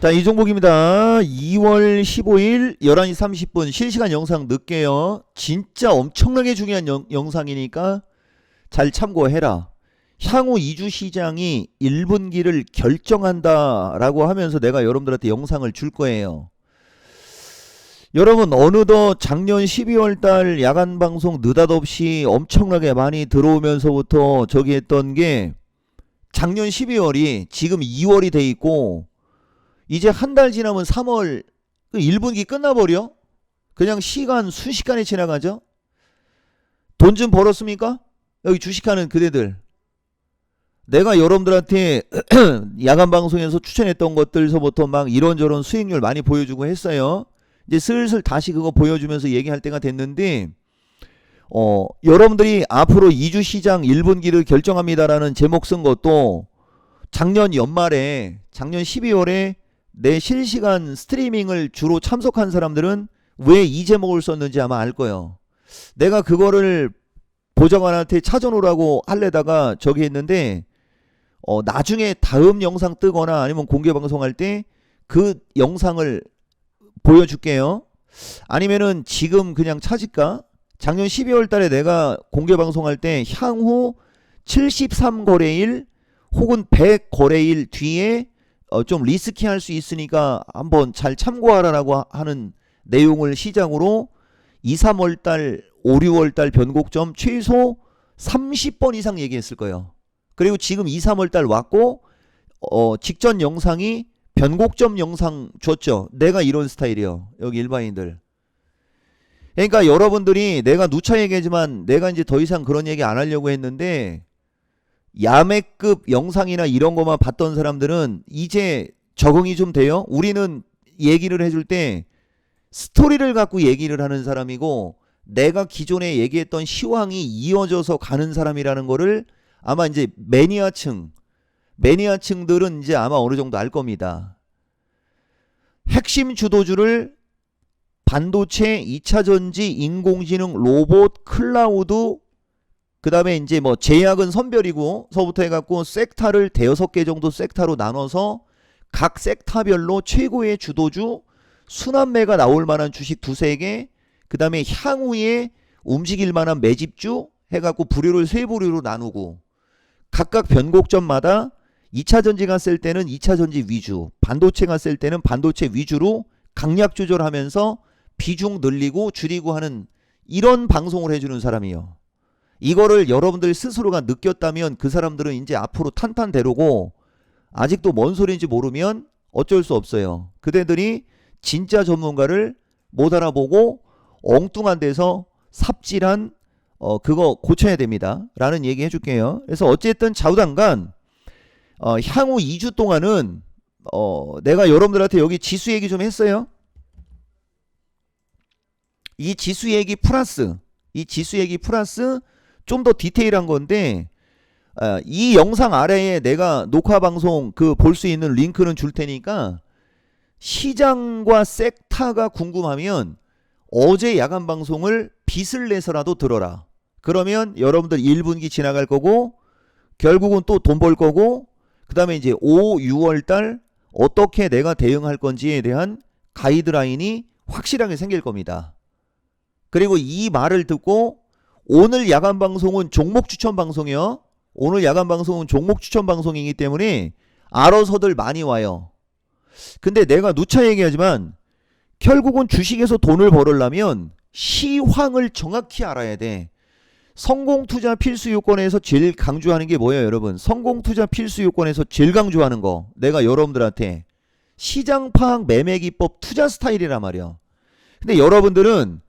자, 이종복입니다. 2월 15일 11시 30분 실시간 영상 넣을게요. 진짜 엄청나게 중요한 영상이니까 잘 참고해라. 향후 이주시장이 1분기를 결정한다라고 하면서 내가 여러분들한테 영상을 줄 거예요. 여러분, 어느덧 작년 12월달 야간방송 느닷없이 엄청나게 많이 들어오면서부터 저기 했던 게 작년 12월이 지금 2월이 돼 있고 이제 한 달 지나면 3월 1분기 끝나버려? 그냥 시간 순식간에 지나가죠? 돈 좀 벌었습니까? 여기 주식하는 그대들. 내가 여러분들한테 야간 방송에서 추천했던 것들서부터 막 이런저런 수익률 많이 보여주고 했어요. 이제 슬슬 다시 그거 보여주면서 얘기할 때가 됐는데 여러분들이 앞으로 이주시장 1분기를 결정합니다라는 제목 쓴 것도 작년 연말에 작년 12월에 내 실시간 스트리밍을 주로 참석한 사람들은 왜 이 제목을 썼는지 아마 알 거예요. 내가 그거를 보좌관한테 찾아놓으라고 할래다가 저기 했는데 나중에 다음 영상 뜨거나 아니면 공개 방송할 때 그 영상을 보여줄게요. 아니면은 지금 그냥 찾을까? 작년 12월 달에 내가 공개 방송할 때 향후 73거래일 혹은 100거래일 뒤에 좀 리스키할 수 있으니까 한번 잘 참고하라라고 하는 내용을 시작으로 2, 3월달, 5, 6월달 변곡점 최소 30번 이상 얘기했을 거예요. 그리고 지금 2, 3월달 왔고 직전 영상이 변곡점 영상 줬죠. 내가 이런 스타일이에요. 여기 일반인들. 그러니까 여러분들이 내가 누차 얘기하지만 내가 이제 더 이상 그런 얘기 안 하려고 했는데 야매급 영상이나 이런 거만 봤던 사람들은 이제 적응이 좀 돼요. 우리는 얘기를 해줄 때 스토리를 갖고 얘기를 하는 사람이고 내가 기존에 얘기했던 시황이 이어져서 가는 사람이라는 거를 아마 이제 매니아층들은 이제 아마 어느 정도 알 겁니다. 핵심 주도주를 반도체, 2차전지, 인공지능, 로봇, 클라우드, 그 다음에 이제 뭐 제약은 선별이고 서부터 해갖고 섹터를 대여섯 개 정도 섹터로 나눠서 각 섹터별로 최고의 주도주, 순환매가 나올 만한 주식 두세 개, 그 다음에 향후에 움직일 만한 매집주 해갖고 부류를 세 부류로 나누고 각각 변곡점마다 2차전지가 쓸 때는 2차전지 위주, 반도체가 쓸 때는 반도체 위주로 강약 조절하면서 비중 늘리고 줄이고 하는 이런 방송을 해주는 사람이에요. 이거를 여러분들 스스로가 느꼈다면 그 사람들은 이제 앞으로 탄탄대로고 아직도 뭔 소리인지 모르면 어쩔 수 없어요. 그대들이 진짜 전문가를 못 알아보고 엉뚱한 데서 삽질한 그거 고쳐야 됩니다. 라는 얘기 해줄게요. 그래서 어쨌든 좌우당간 향후 2주 동안은 내가 여러분들한테 여기 지수 얘기 좀 했어요. 이 지수 얘기 플러스 좀 더 디테일한 건데 이 영상 아래에 내가 녹화 방송 그 볼 수 있는 링크는 줄 테니까 시장과 섹터가 궁금하면 어제 야간 방송을 빚을 내서라도 들어라. 그러면 여러분들 1분기 지나갈 거고 결국은 또 돈 벌 거고 그 다음에 이제 5, 6월 달 어떻게 내가 대응할 건지에 대한 가이드라인이 확실하게 생길 겁니다. 그리고 이 말을 듣고 오늘 야간 방송은 종목 추천 방송이요. 오늘 야간 방송은 종목 추천 방송이기 때문에 알아서들 많이 와요. 근데 내가 누차 얘기하지만 결국은 주식에서 돈을 벌으려면 시황을 정확히 알아야 돼. 성공투자 필수 요건에서 제일 강조하는 게 뭐예요, 여러분? 성공투자 필수 요건에서 제일 강조하는 거 내가 여러분들한테 시장 파악 매매 기법 투자 스타일이란 말이야. 근데 여러분들은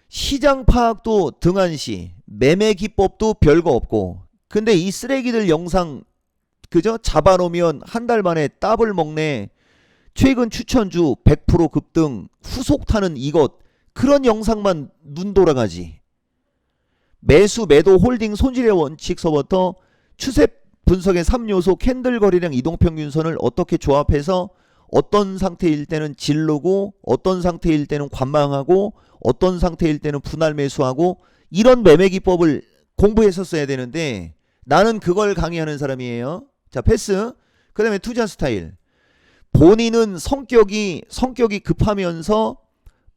시장 파악도 등한시, 매매 기법도 별거 없고 근데 이 쓰레기들 영상 그저 잡아놓으면 한 달 만에 더블 먹네, 최근 추천주 100% 급등, 후속 타는 이것, 그런 영상만 눈 돌아가지. 매수 매도 홀딩 손질의 원칙서부터 추세 분석의 3요소 캔들 거래량 이동평균선을 어떻게 조합해서 어떤 상태일 때는 질르고 어떤 상태일 때는 관망하고 어떤 상태일 때는 분할 매수하고 이런 매매 기법을 공부했었어야 되는데 나는 그걸 강의하는 사람이에요. 자, 패스. 그 다음에 투자 스타일. 본인은 성격이 급하면서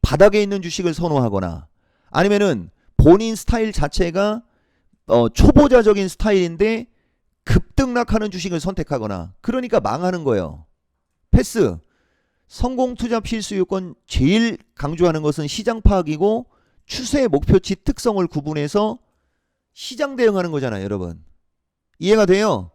바닥에 있는 주식을 선호하거나 아니면은 본인 스타일 자체가 초보자적인 스타일인데 급등락하는 주식을 선택하거나 그러니까 망하는 거예요. 패스. 성공 투자 필수 요건 제일 강조하는 것은 시장 파악이고 추세 목표치 특성을 구분해서 시장 대응하는 거잖아요, 여러분. 이해가 돼요?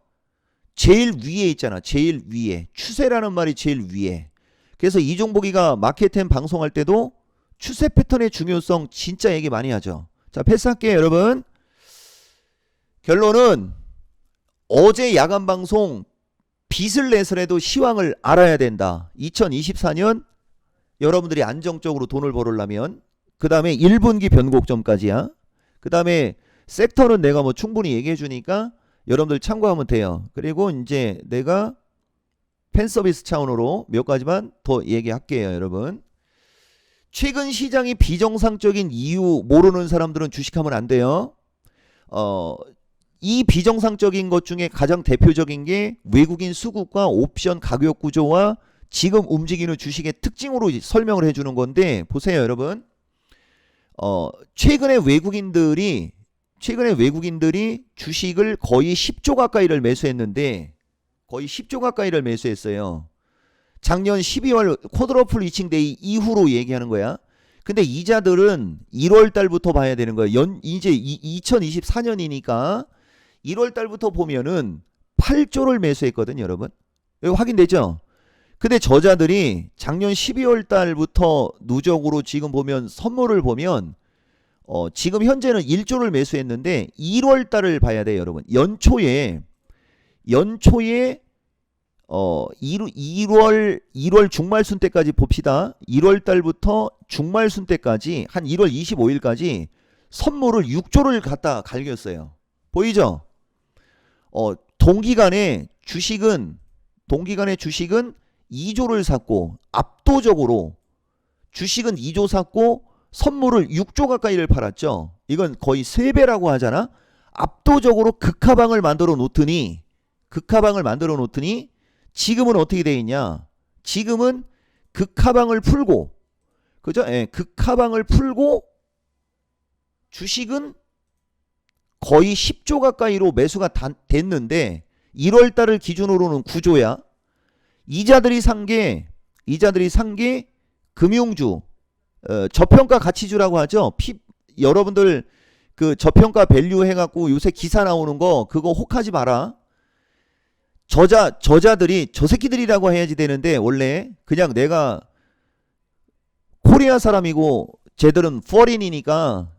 제일 위에 있잖아. 제일 위에. 추세라는 말이 제일 위에. 그래서 이종복이가 마켓템 방송할 때도 추세 패턴의 중요성 진짜 얘기 많이 하죠. 자, 패스할게요, 여러분. 결론은 어제 야간 방송 빚을 내서라도 시황을 알아야 된다. 2024년 여러분들이 안정적으로 돈을 벌으려면 그 다음에 1분기 변곡점까지야. 그 다음에 섹터는 내가 뭐 충분히 얘기해 주니까 여러분들 참고하면 돼요. 그리고 이제 내가 팬 서비스 차원으로 몇 가지만 더 얘기할게요, 여러분. 최근 시장이 비정상적인 이유 모르는 사람들은 주식하면 안 돼요. 이 비정상적인 것 중에 가장 대표적인 게 외국인 수급과 옵션 가격 구조와 지금 움직이는 주식의 특징으로 설명을 해주는 건데 보세요, 여러분. 최근에 외국인들이 주식을 거의 10조 가까이를 매수했는데 거의 10조 가까이를 매수했어요. 작년 12월 쿼드러플 리칭데이 이후로 얘기하는 거야. 근데 이자들은 1월 달부터 봐야 되는 거예요. 이제 2024년이니까 1월 달부터 보면은 8조를 매수했거든요, 여러분. 여기 확인되죠? 근데 저자들이 작년 12월 달부터 누적으로 지금 보면 선물을 보면 지금 현재는 1조를 매수했는데 1월 달을 봐야 돼요, 여러분. 연초에 1월 중말순 때까지 봅시다. 1월 달부터 중말순 때까지 한 1월 25일까지 선물을 6조를 갖다 갈겼어요. 보이죠? 동기간에 주식은 2조를 샀고 압도적으로 주식은 2조 샀고 선물을 6조 가까이를 팔았죠. 이건 거의 3배라고 하잖아. 압도적으로 극하방을 만들어 놓더니 지금은 어떻게 돼 있냐? 지금은 극하방을 풀고 그죠? 예, 극하방을 풀고 주식은 거의 10조 가까이로 매수가 됐는데 1월 달을 기준으로는 9조야. 이자들이 산 게 금융주 저평가 가치주라고 하죠. 여러분들 그 저평가 밸류 해갖고 요새 기사 나오는 거 그거 혹하지 마라. 저자들이 저 새끼들이라고 해야지 되는데 원래 그냥 내가 코리아 사람이고 쟤들은 포린이니까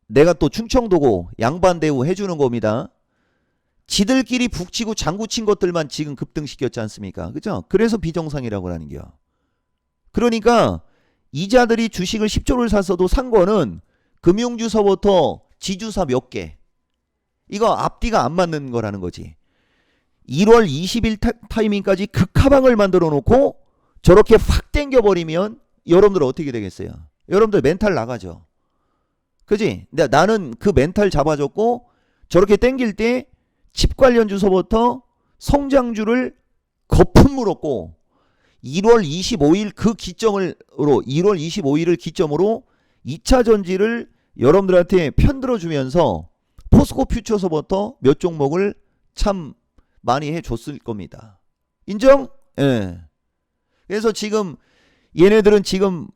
내가 또 충청도고 양반대우 해주는 겁니다. 지들끼리 북치고 장구친 것들만 지금 급등시켰지 않습니까? 그죠? 그래서 비정상이라고 하는 겨. 그러니까 이자들이 주식을 10조를 샀어도 산 거는 금융주서부터 지주사 몇 개. 이거 앞뒤가 안 맞는 거라는 거지. 1월 20일 타이밍까지 극하방을 만들어 놓고 저렇게 확 땡겨버리면 여러분들 어떻게 되겠어요? 여러분들 멘탈 나가죠. 그지? 나는 그 멘탈 잡아줬고 저렇게 땡길 때 칩 관련 주서부터 성장주를 거품 물었고 1월 25일 그 기점으로 1월 25일을 기점으로 2차 전지를 여러분들한테 편들어 주면서 포스코 퓨처서부터 몇 종목을 참 많이 해줬을 겁니다. 인정? 예. 그래서 지금 얘네들은 지금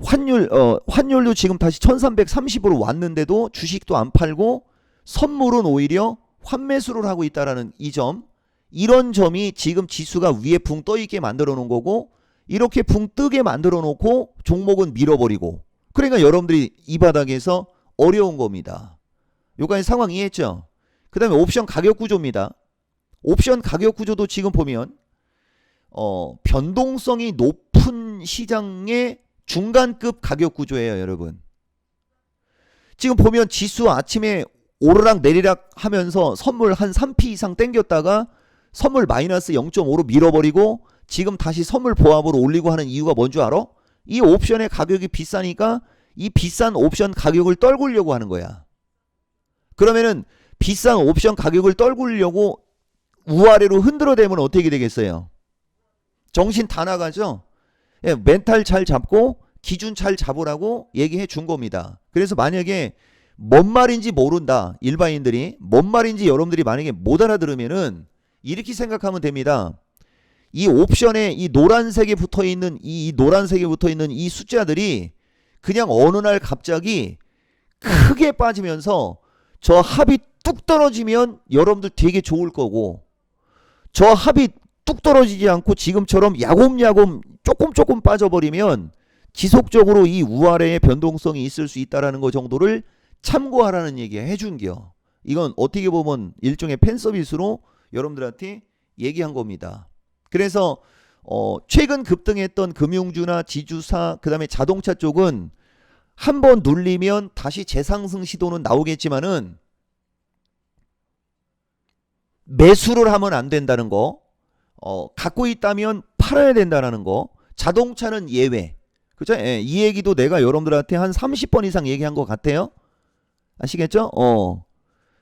환율도 지금 다시 1330으로 왔는데도 주식도 안 팔고 선물은 오히려 환매수를 하고 있다라는 이 점, 이런 점이 지금 지수가 위에 붕 떠있게 만들어 놓은 거고 이렇게 붕 뜨게 만들어 놓고 종목은 밀어버리고 그러니까 여러분들이 이 바닥에서 어려운 겁니다. 요까지 상황 이해했죠? 그 다음에 옵션 가격 구조입니다. 옵션 가격 구조도 지금 보면 변동성이 높은 시장의 중간급 가격 구조예요, 여러분. 지금 보면 지수 아침에 오르락 내리락 하면서 선물 한 3p 이상 땡겼다가 선물 마이너스 0.5로 밀어버리고 지금 다시 선물 보합으로 올리고 하는 이유가 뭔 줄 알아? 이 옵션의 가격이 비싸니까 이 비싼 옵션 가격을 떨구려고 하는 거야. 그러면은 비싼 옵션 가격을 떨구려고 우아래로 흔들어대면 어떻게 되겠어요? 정신 다 나가죠. 예, 멘탈 잘 잡고 기준 잘 잡으라고 얘기해 준 겁니다. 그래서 만약에 뭔 말인지 모른다, 일반인들이 뭔 말인지 여러분들이 만약에 못 알아들으면은 이렇게 생각하면 됩니다. 이 옵션에 이 노란색에 붙어 있는 이 노란색에 붙어 있는 이 숫자들이 그냥 어느 날 갑자기 크게 빠지면서 저 합이 뚝 떨어지면 여러분들 되게 좋을 거고, 저 합이 뚝 떨어지지 않고 지금처럼 야곱야곱 조금 빠져버리면 지속적으로 이 우아래의 변동성이 있을 수 있다라는 거 정도를 참고하라는 얘기 해준겨. 이건 어떻게 보면 일종의 팬 서비스로 여러분들한테 얘기한 겁니다. 그래서 최근 급등했던 금융주나 지주사 그다음에 자동차 쪽은 한번 눌리면 다시 재상승 시도는 나오겠지만은 매수를 하면 안 된다는 거, 갖고 있다면 팔아야 된다는 거, 자동차는 예외. 그죠? 예, 이 얘기도 내가 여러분들한테 한 30번 이상 얘기한 것 같아요. 아시겠죠?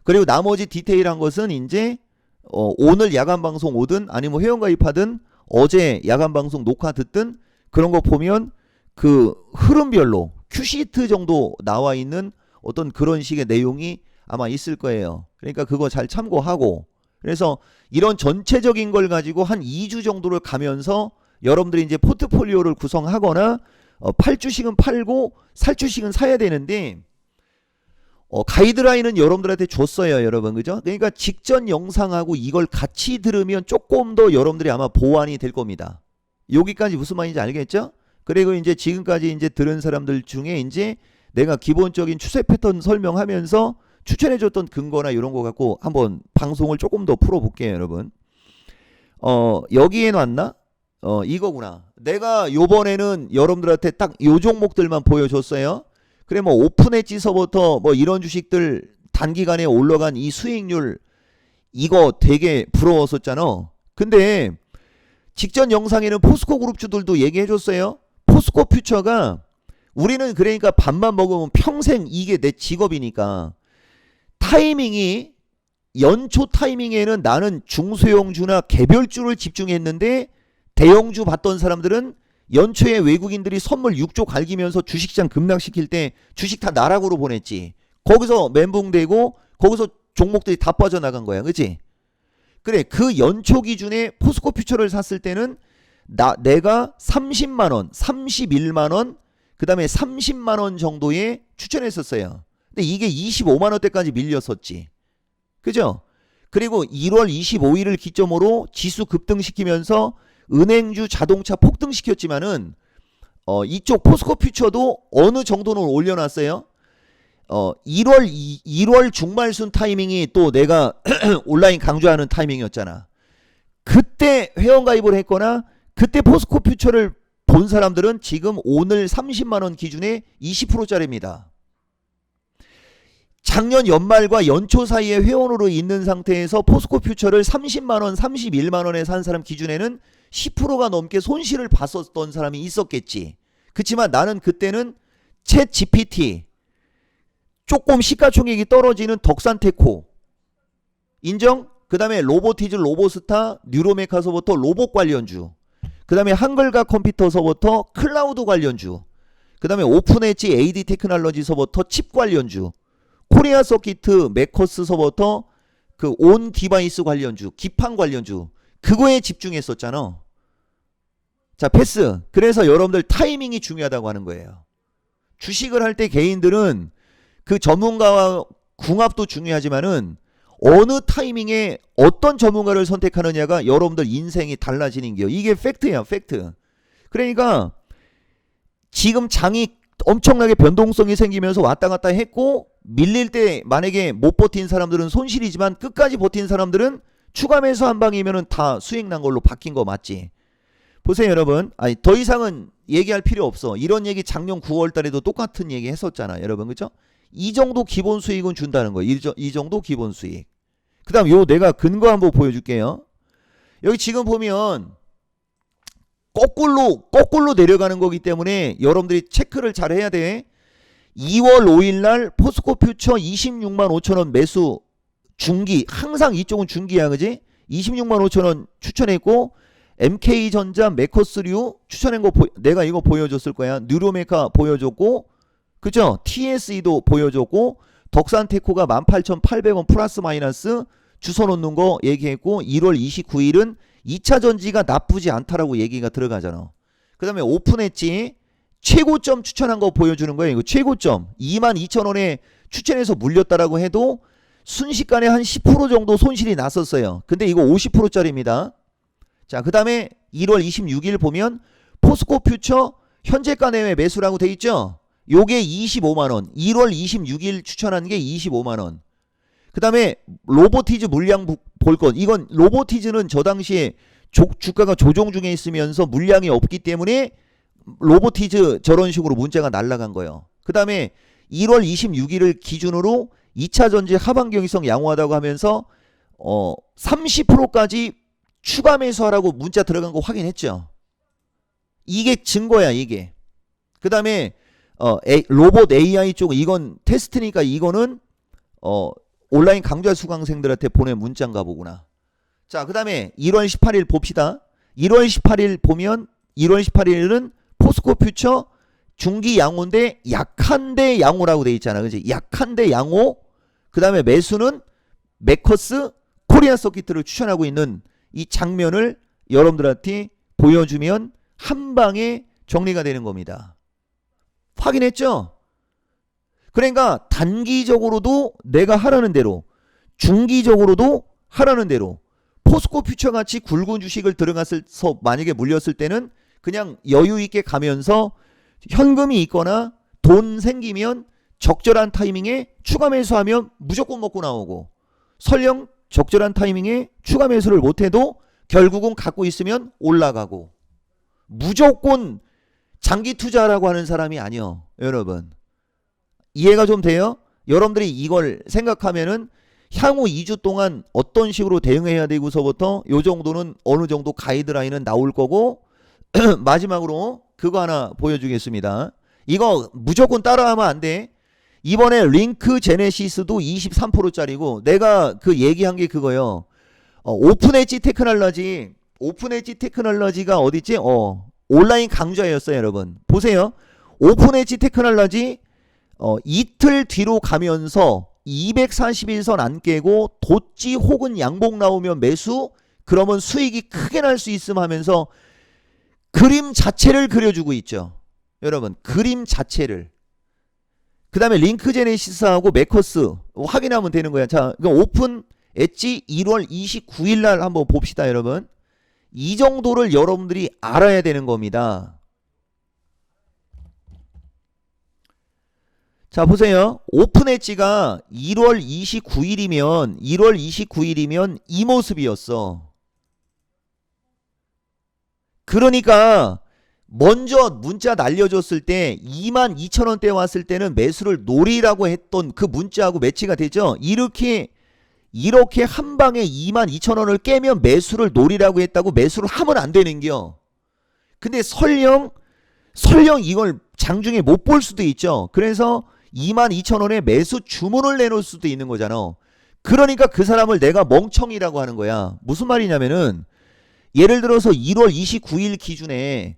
그리고 나머지 디테일한 것은 이제 오늘 야간 방송 오든 아니면 회원가입하든 어제 야간 방송 녹화 듣든 그런 거 보면 그 흐름별로 큐시트 정도 나와 있는 어떤 그런 식의 내용이 아마 있을 거예요. 그러니까 그거 잘 참고하고, 그래서 이런 전체적인 걸 가지고 한 2주 정도를 가면서 여러분들이 이제 포트폴리오를 구성하거나 팔 주씩은 팔고 살 주씩은 사야 되는데, 가이드라인은 여러분들한테 줬어요, 여러분. 그죠? 그러니까 직전 영상하고 이걸 같이 들으면 조금 더 여러분들이 아마 보완이 될 겁니다. 여기까지 무슨 말인지 알겠죠? 그리고 이제 지금까지 이제 들은 사람들 중에 이제 내가 기본적인 추세 패턴 설명하면서 추천해줬던 근거나 이런 거 갖고 한번 방송을 조금 더 풀어볼게요, 여러분. 여기에 놨나? 이거구나. 내가 요번에는 여러분들한테 딱 요 종목들만 보여줬어요. 그래 뭐 오픈엣지서부터 뭐 이런 주식들 단기간에 올라간 이 수익률 이거 되게 부러웠었잖아. 근데 직전 영상에는 포스코 그룹주들도 얘기해줬어요. 포스코 퓨처가 우리는 그러니까 밥만 먹으면 평생 이게 내 직업이니까 타이밍이 연초 타이밍에는 나는 중소형주나 개별주를 집중했는데 대형주 봤던 사람들은 연초에 외국인들이 선물 6조 갈기면서 주식시장 급락시킬 때 주식 다 나락으로 보냈지. 거기서 멘붕되고 거기서 종목들이 다 빠져나간 거야. 그치? 그래, 그 연초 기준에 포스코 퓨처를 샀을 때는 내가 30만원, 31만원, 그 다음에 30만원 정도에 추천했었어요. 근데 이게 25만원대까지 밀렸었지. 그죠? 그리고 1월 25일을 기점으로 지수 급등시키면서 은행주 자동차 폭등시켰지만은 이쪽 포스코 퓨처도 어느 정도는 올려놨어요. 1월 중말순 타이밍이 또 내가 온라인 강조하는 타이밍이었잖아. 그때 회원가입을 했거나 그때 포스코 퓨처를 본 사람들은 지금 오늘 30만원 기준에 20%짜리입니다. 작년 연말과 연초 사이에 회원으로 있는 상태에서 포스코 퓨처를 30만원, 31만원에 산 사람 기준에는 10%가 넘게 손실을 봤었던 사람이 있었겠지. 그렇지만 나는 그때는 챗 GPT, 조금 시가총액이 떨어지는 덕산테코 인정? 그 다음에 로보티즈, 로보스타, 뉴로메카서부터 로봇 관련주, 그 다음에 한글과 컴퓨터서부터 클라우드 관련주, 그 다음에 오픈엣지 AD 테크놀로지서부터 칩 관련주, 코리아 서키트 메커스서부터 그 온 디바이스 관련주, 기판 관련주, 그거에 집중했었잖아. 자, 패스. 그래서 여러분들 타이밍이 중요하다고 하는 거예요. 주식을 할 때 개인들은 그 전문가와 궁합도 중요하지만은 어느 타이밍에 어떤 전문가를 선택하느냐가 여러분들 인생이 달라지는 게 이게 팩트야, 팩트. 그러니까 지금 장이 엄청나게 변동성이 생기면서 왔다 갔다 했고 밀릴 때 만약에 못 버틴 사람들은 손실이지만 끝까지 버틴 사람들은 추가 매수 한 방이면은 다 수익 난 걸로 바뀐 거 맞지? 보세요, 여러분. 아니, 더 이상은 얘기할 필요 없어. 이런 얘기 작년 9월 달에도 똑같은 얘기 했었잖아, 여러분. 그죠? 이 정도 기본 수익은 준다는 거예요. 이 정도 기본 수익. 그 다음 요 내가 근거 한번 보여줄게요. 여기 지금 보면 거꾸로 내려가는 거기 때문에 여러분들이 체크를 잘 해야 돼. 2월 5일 날 포스코 퓨처 26만 5천원 매수 중기, 항상 이쪽은 중기야, 그지? 26만 5천원 추천했고 MK전자, 메커스류 추천한 거 내가 이거 보여줬을 거야. 뉴로메카 보여줬고, 그죠? TSE도 보여줬고, 덕산테코가 18,800원 플러스 마이너스 주소 놓는 거 얘기했고, 1월 29일은 2차 전지가 나쁘지 않다라고 얘기가 들어가잖아. 그 다음에 오픈했지. 최고점 추천한 거 보여주는 거예요. 이거 최고점 22,000원에 추천해서 물렸다라고 해도 순식간에 한 10% 정도 손실이 났었어요. 근데 이거 50%짜리입니다. 자, 그 다음에 1월 26일 보면 포스코 퓨처 현재가 내외 매수라고 돼 있죠. 요게 25만원. 1월 26일 추천한 게 25만원. 그 다음에 로보티즈 물량 볼 것. 이건 로보티즈는 저 당시에 주가가 조정 중에 있으면서 물량이 없기 때문에 로보티즈 저런 식으로 문자가 날라간 거예요. 그 다음에 1월 26일을 기준으로 2차 전지 하반 경직성 양호하다고 하면서 30%까지 추가 매수하라고 문자 들어간 거 확인했죠. 이게 증거야, 이게. 그 다음에 로봇 AI 쪽 이건 테스트니까 이거는 온라인 강좌 수강생들한테 보낸 문자인가 보구나. 자, 그 다음에 1월 18일 봅시다. 1월 18일 보면 1월 18일은 포스코 퓨처 중기 양호인데 약한데 양호라고 돼 있잖아. 그지? 약한데 양호. 그 다음에 매수는 메커스 코리아 서킷을 추천하고 있는 이 장면을 여러분들한테 보여주면 한 방에 정리가 되는 겁니다. 확인했죠? 그러니까 단기적으로도 내가 하라는 대로, 중기적으로도 하라는 대로 포스코 퓨처 같이 굵은 주식을 들어가서 만약에 물렸을 때는 그냥 여유 있게 가면서 현금이 있거나 돈 생기면 적절한 타이밍에 추가 매수하면 무조건 먹고 나오고, 설령 적절한 타이밍에 추가 매수를 못해도 결국은 갖고 있으면 올라가고, 무조건 장기 투자라고 하는 사람이 아니요. 여러분 이해가 좀 돼요? 여러분들이 이걸 생각하면은 향후 2주 동안 어떤 식으로 대응해야 되고서부터 요 정도는 어느 정도 가이드라인은 나올 거고, 마지막으로 그거 하나 보여주겠습니다. 이거 무조건 따라하면 안 돼. 이번에 링크 제네시스도 23%짜리고 내가 그 얘기한 게 그거요. 오픈 엣지 테크놀로지가 어딨지? 온라인 강좌였어요, 여러분. 보세요. 오픈 엣지 테크놀로지 이틀 뒤로 가면서 241선 안 깨고 도지 혹은 양봉 나오면 매수, 그러면 수익이 크게 날 수 있음 하면서 그림 자체를 그려주고 있죠. 여러분 그림 자체를. 그 다음에 링크 제네시스하고 메커스 확인하면 되는 거야. 자, 오픈 엣지 1월 29일 날 한번 봅시다, 여러분. 이 정도를 여러분들이 알아야 되는 겁니다. 자, 보세요. 오픈 엣지가 1월 29일이면 이 모습이었어. 그러니까 먼저 문자 날려줬을 때 22,000원대 왔을 때는 매수를 노리라고 했던 그 문자하고 매치가 되죠. 이렇게 한 방에 22,000원을 깨면 매수를 노리라고 했다고 매수를 하면 안 되는겨. 근데 설령 이걸 장중에 못 볼 수도 있죠. 그래서 22,000원에 매수 주문을 내놓을 수도 있는 거잖아. 그러니까 그 사람을 내가 멍청이라고 하는 거야. 무슨 말이냐면은 예를 들어서 1월 29일 기준에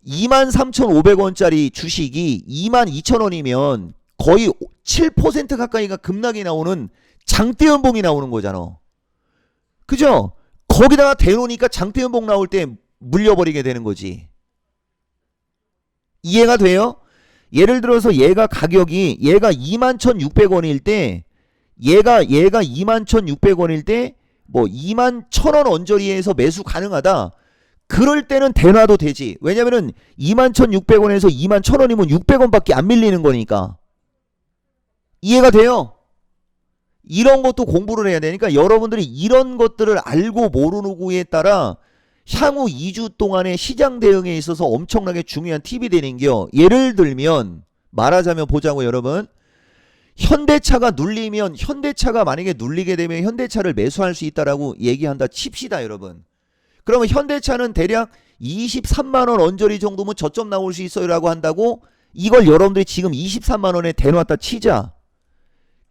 23,500원짜리 주식이 22,000원이면 거의 7% 가까이가 급락이 나오는 장대 연봉이 나오는 거잖아. 그죠? 거기다가 대놓으니까 장대 연봉 나올 때 물려버리게 되는 거지. 이해가 돼요? 예를 들어서 얘가 21,600원일 때 얘가 21,600원일 때 뭐 21,000원 언저리에서 매수 가능하다. 그럴 때는 대놔도 되지. 왜냐면은 21,600원에서 21,000원이면 600원밖에 안 밀리는 거니까. 이해가 돼요? 이런 것도 공부를 해야 되니까 여러분들이 이런 것들을 알고 모르는구에 따라 향후 2주 동안의 시장 대응에 있어서 엄청나게 중요한 팁이 되는겨. 예를 들면 말하자면 보자고, 여러분. 현대차가 만약에 눌리게 되면 현대차를 매수할 수 있다라고 얘기한다 칩시다, 여러분. 그러면 현대차는 대략 23만원 언저리 정도면 저점 나올 수 있어요 라고 한다고, 이걸 여러분들이 지금 23만원에 대놓았다 치자.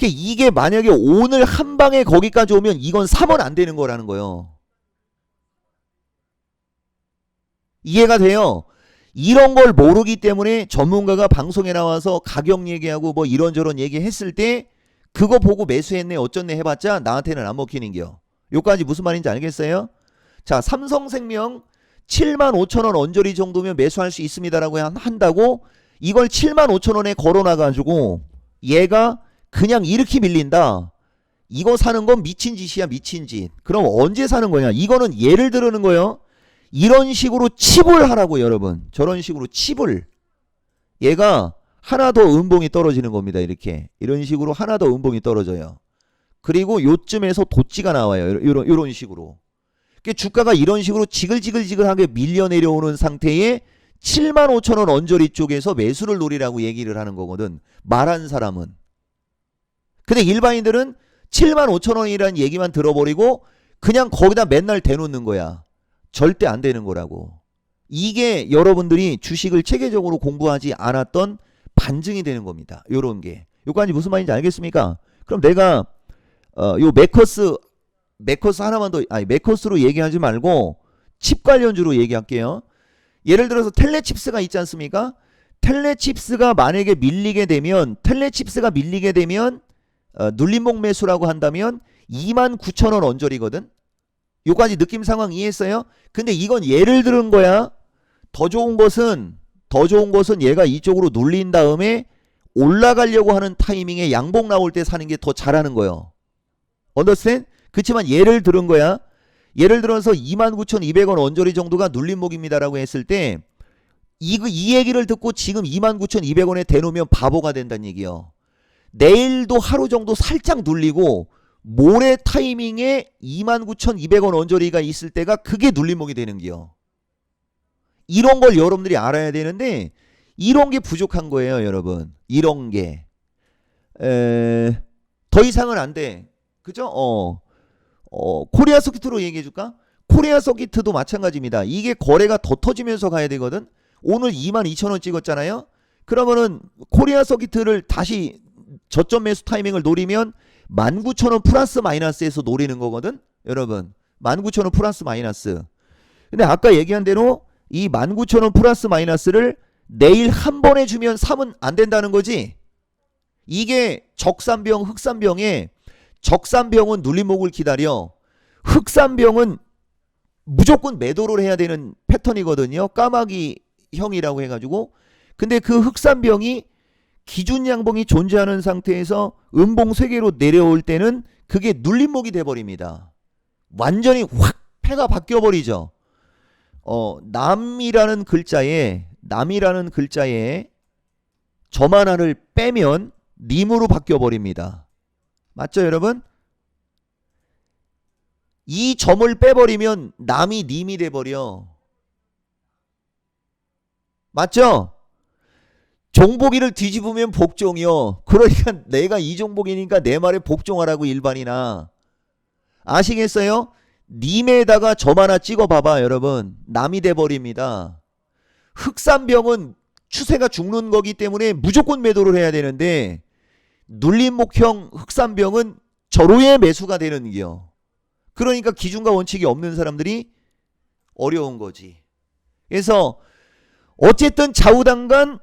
이게 만약에 오늘 한 방에 거기까지 오면 이건 사면 안 되는 거라는 거예요. 이해가 돼요? 이런 걸 모르기 때문에 전문가가 방송에 나와서 가격 얘기하고 뭐 이런저런 얘기했을 때 그거 보고 매수했네 어쩌네 해봤자 나한테는 안 먹히는겨. 요까지 무슨 말인지 알겠어요? 자, 삼성생명 75,000원 언저리 정도면 매수할 수 있습니다라고 한다고 이걸 75,000원에 걸어놔가지고 얘가 그냥 이렇게 밀린다. 이거 사는 건 미친 짓이야, 미친 짓. 그럼 언제 사는 거냐? 이거는 예를 들는 거예요. 이런 식으로 칩을 하라고 여러분. 저런 식으로 칩을. 얘가 하나 더 음봉이 떨어지는 겁니다. 이렇게. 이런 식으로 하나 더 음봉이 떨어져요. 그리고 요쯤에서 도치가 나와요. 이런 식으로. 주가가 이런 식으로 지글지글지글하게 밀려 내려오는 상태에 75,000원 언저리 쪽에서 매수를 노리라고 얘기를 하는 거거든. 말한 사람은. 근데 일반인들은 75,000원이라는 얘기만 들어버리고 그냥 거기다 맨날 대놓는 거야. 절대 안 되는 거라고. 이게 여러분들이 주식을 체계적으로 공부하지 않았던 반증이 되는 겁니다. 요런 게. 요까지 무슨 말인지 알겠습니까? 그럼 내가 요 매커스 하나만 더, 아니 매커스로 얘기하지 말고 칩 관련주로 얘기할게요. 예를 들어서 텔레칩스가 있지 않습니까? 텔레칩스가 만약에 밀리게 되면 눌림목 매수라고 한다면 29,000원 언저리거든. 요까지 느낌 상황 이해했어요? 근데 이건 예를 들은 거야. 더 좋은 것은 얘가 이쪽으로 눌린 다음에 올라가려고 하는 타이밍에 양봉 나올 때 사는 게 더 잘하는 거예요. 언더스탠? 그치만 예를 들은 거야. 예를 들어서 29,200원 언저리 정도가 눌림목입니다라고 했을 때 이 얘기를 듣고 지금 29,200원에 대놓으면 바보가 된다는 얘기요. 내일도 하루 정도 살짝 눌리고 모레 타이밍에 29,200원 언저리가 있을 때가 그게 눌림목이 되는 기요. 이런 걸 여러분들이 알아야 되는데 이런 게 부족한 거예요, 여러분. 이런 게. 더 이상은 안 돼. 그죠? 코리아 서킷으로 얘기해 줄까? 코리아 서킷도 마찬가지입니다. 이게 거래가 더 터지면서 가야 되거든. 오늘 22,000원 찍었잖아요. 그러면은 코리아 서킷을 다시 저점 매수 타이밍을 노리면 19,000원 플러스 마이너스에서 노리는 거거든. 여러분 19,000원 플러스 마이너스. 근데 아까 얘기한 대로 이 19,000원 플러스 마이너스를 내일 한 번에 주면 사면 안 된다는 거지. 이게 적산병 흑산병에 적산병은 눌림목을 기다려. 흑산병은 무조건 매도를 해야 되는 패턴이거든요. 까마귀 형이라고 해가지고. 근데 그 흑산병이 기준 양봉이 존재하는 상태에서 음봉 세계로 내려올 때는 그게 눌림목이 돼버립니다. 완전히 확 패가 바뀌어버리죠. 남이라는 글자에 점 하나를 빼면 님으로 바뀌어버립니다. 맞죠 여러분? 이 점을 빼버리면 남이 님이 돼버려. 맞죠? 종보기를 뒤집으면 복종이요. 그러니까 내가 이 종보기니까 내 말에 복종하라고 일반이나. 아시겠어요? 님에다가 점 하나 찍어봐봐 여러분. 남이 돼버립니다. 흑산병은 추세가 죽는 거기 때문에 무조건 매도를 해야 되는데 눌림목형 흑산병은 절호의 매수가 되는 게요. 그러니까 기준과 원칙이 없는 사람들이 어려운 거지. 그래서 어쨌든 좌우당간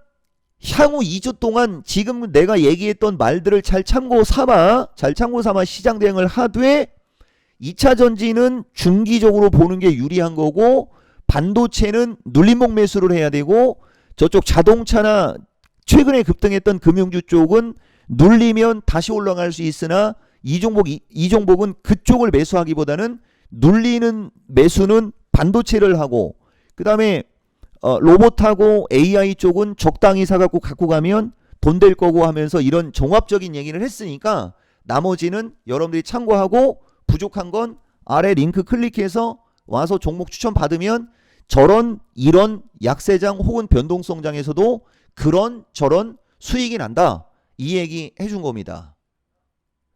향후 2주 동안 지금 내가 얘기했던 말들을 잘 참고 삼아 시장 대응을 하되 2차 전지는 중기적으로 보는 게 유리한 거고 반도체는 눌림목 매수를 해야 되고 저쪽 자동차나 최근에 급등했던 금융주 쪽은 눌리면 다시 올라갈 수 있으나 이 종목은 그쪽을 매수하기보다는 눌리는 매수는 반도체를 하고 그 다음에 로봇하고 AI 쪽은 적당히 사갖고 갖고 가면 돈 될 거고 하면서 이런 종합적인 얘기를 했으니까 나머지는 여러분들이 참고하고 부족한 건 아래 링크 클릭해서 와서 종목 추천 받으면 이런 약세장 혹은 변동성장에서도 그런 저런 수익이 난다. 이 얘기 해준 겁니다.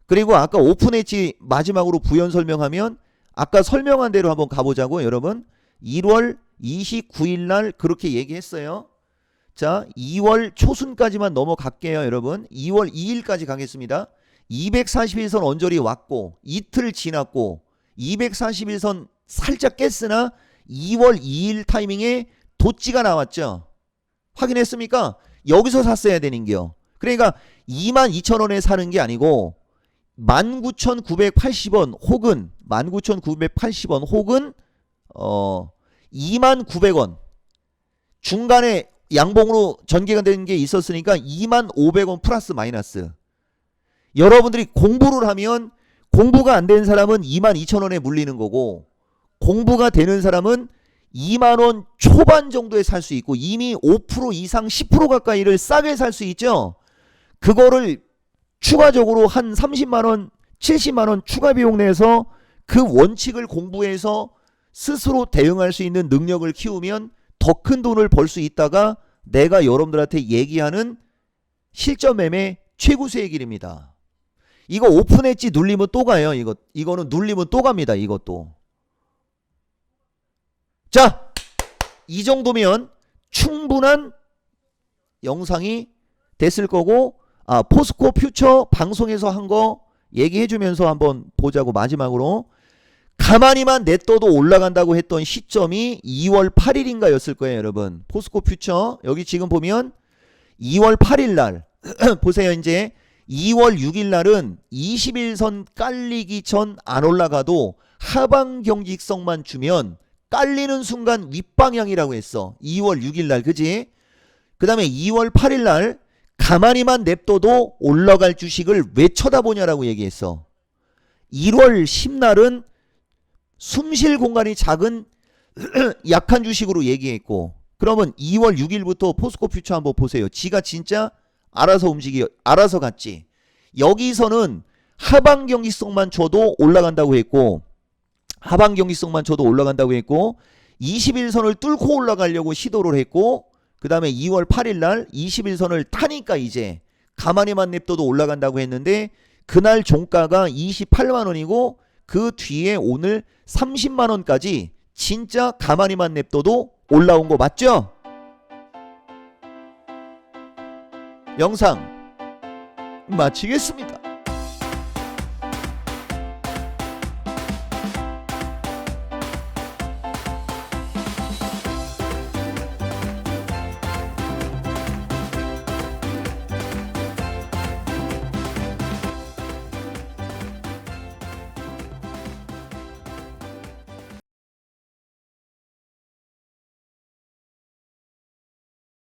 그리고 아까 오픈 엣지 마지막으로 부연 설명하면 아까 설명한 대로 한번 가보자고 여러분. 1월 29일 날 그렇게 얘기했어요. 자, 2월 초순까지만 넘어갈게요 여러분. 2월 2일까지 가겠습니다. 241선 언저리 왔고 이틀 지났고 241선 살짝 깼으나 2월 2일 타이밍에 도찌가 나왔죠. 확인했습니까? 여기서 샀어야 되는겨. 그러니까 22,000원에 사는 게 아니고 19,980원 혹은 19,980원 혹은 29,000원 중간에 양봉으로 전개가 된 게 있었으니까 25,000원 플러스 마이너스. 여러분들이 공부를 하면 공부가 안 된 사람은 22,000원에 물리는 거고 공부가 되는 사람은 2만원 초반 정도에 살 수 있고 이미 5% 이상 10% 가까이를 싸게 살 수 있죠. 그거를 추가적으로 한 30만원 70만원 추가 비용 내서 그 원칙을 공부해서 스스로 대응할 수 있는 능력을 키우면 더 큰 돈을 벌 수 있다가 내가 여러분들한테 얘기하는 실전 매매 최고 수익 길입니다. 이거 오픈 엣지 눌리면 또 가요. 이거는 눌리면 또 갑니다. 이것도. 자, 이 정도면 충분한 영상이 됐을 거고, 포스코 퓨처 방송에서 한 거 얘기해주면서 한번 보자고. 마지막으로 가만히만 냅둬도 올라간다고 했던 시점이 2월 8일인가 였을 거예요, 여러분. 포스코 퓨처 여기 지금 보면 2월 8일 날 보세요. 이제 2월 6일 날은 21선 깔리기 전 안 올라가도 하방 경직성만 주면 깔리는 순간 윗방향이라고 했어. 2월 6일 날, 그지? 그 다음에 2월 8일 날 가만히만 냅둬도 올라갈 주식을 왜 쳐다보냐라고 얘기했어. 1월 10날은 숨쉴 공간이 작은 약한 주식으로 얘기했고, 그러면 2월 6일부터 포스코 퓨처 한번 보세요. 지가 진짜 알아서 갔지. 여기서는 하방 경직성만 줘도 올라간다고 했고, 21선을 뚫고 올라가려고 시도를 했고, 그 다음에 2월 8일 날 21선을 타니까 이제 가만히만 냅둬도 올라간다고 했는데, 그날 종가가 28만원이고 그 뒤에 오늘 30만원까지 진짜 가만히만 냅둬도 올라온 거 맞죠? 영상 마치겠습니다.